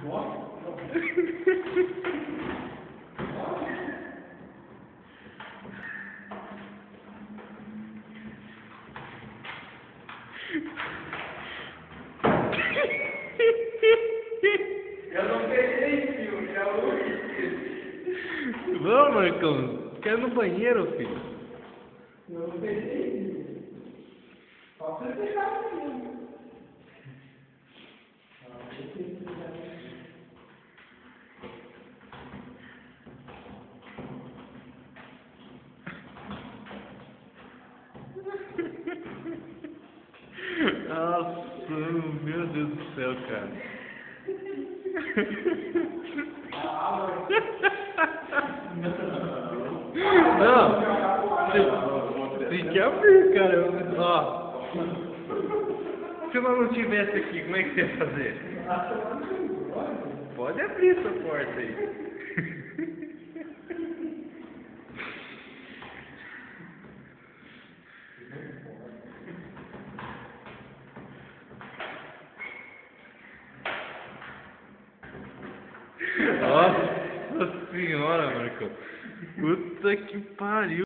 Eu não peguei, filho, já ouvi. Vamos, Marcão. Quero ir no banheiro, filho. Eu não peguei, filho. Só você pegar, filho. Nossa, meu Deus do céu, cara. Não, tem que abrir, cara. Ó, se eu não tivesse aqui, como é que você ia fazer? Pode abrir essa porta aí. Nossa senhora, Marcão. Puta que pariu.